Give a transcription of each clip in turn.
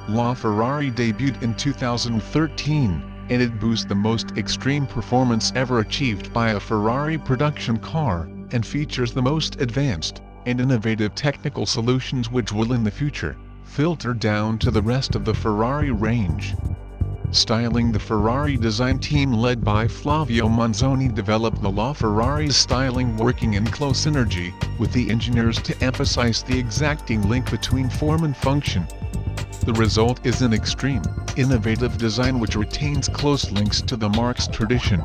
LaFerrari debuted in 2013, and it boasts the most extreme performance ever achieved by a Ferrari production car, and features the most advanced and innovative technical solutions which will in the future filter down to the rest of the Ferrari range. Styling: the Ferrari design team led by Flavio Monzoni developed the LaFerrari's styling, working in close synergy with the engineers to emphasize the exacting link between form and function. The result is an extreme, innovative design which retains close links to the marque's tradition.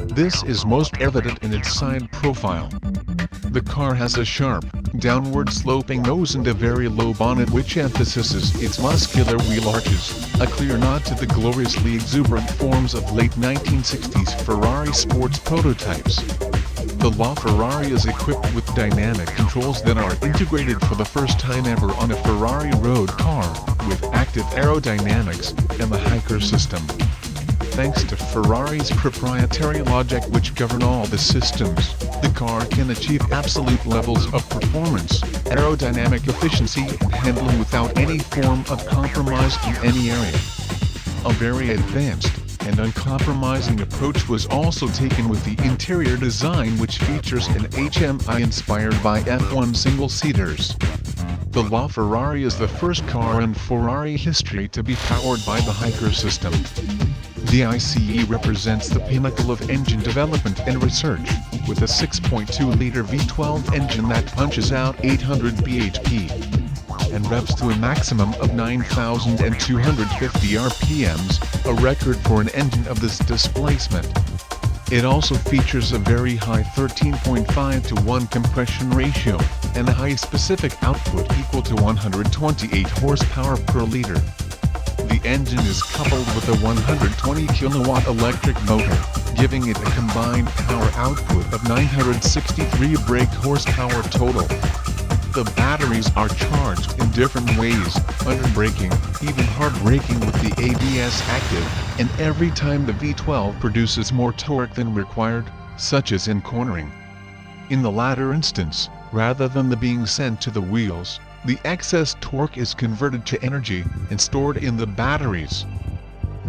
This is most evident in its side profile. The car has a sharp, downward-sloping nose and a very low bonnet which emphasizes its muscular wheel arches, a clear nod to the gloriously exuberant forms of late 1960s Ferrari sports prototypes. The LaFerrari is equipped with dynamic controls that are integrated for the first time ever on a Ferrari road car, with active aerodynamics and the Hiker system. Thanks to Ferrari's proprietary logic which govern all the systems, the car can achieve absolute levels of performance, aerodynamic efficiency and handling without any form of compromise in any area. A very advanced and uncompromising approach was also taken with the interior design, which features an HMI inspired by F1 single-seaters. The LaFerrari is the first car in Ferrari history to be powered by the Hiker system. The ICE represents the pinnacle of engine development and research, with a 6.2-liter V12 engine that punches out 800 bhp and revs to a maximum of 9,250 RPMs, a record for an engine of this displacement. It also features a very high 13.5:1 compression ratio, and a high specific output equal to 128 horsepower per liter. The engine is coupled with a 120 kilowatt electric motor, giving it a combined power output of 963 brake horsepower total. The batteries are charged in different ways, under braking, even hard braking with the ABS active, and every time the V12 produces more torque than required, such as in cornering. In the latter instance, rather than the being sent to the wheels, the excess torque is converted to energy and stored in the batteries.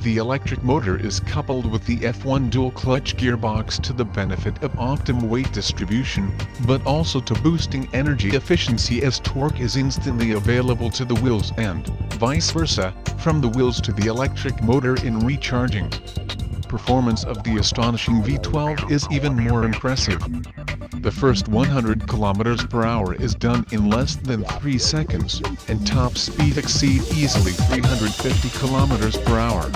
The electric motor is coupled with the F1 dual-clutch gearbox to the benefit of optimum weight distribution, but also to boosting energy efficiency as torque is instantly available to the wheels and, vice versa, from the wheels to the electric motor in recharging. Performance of the astonishing V12 is even more impressive. The first 100 km per hour is done in less than 3 seconds, and top speed exceed easily 350 km per hour.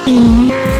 Mm.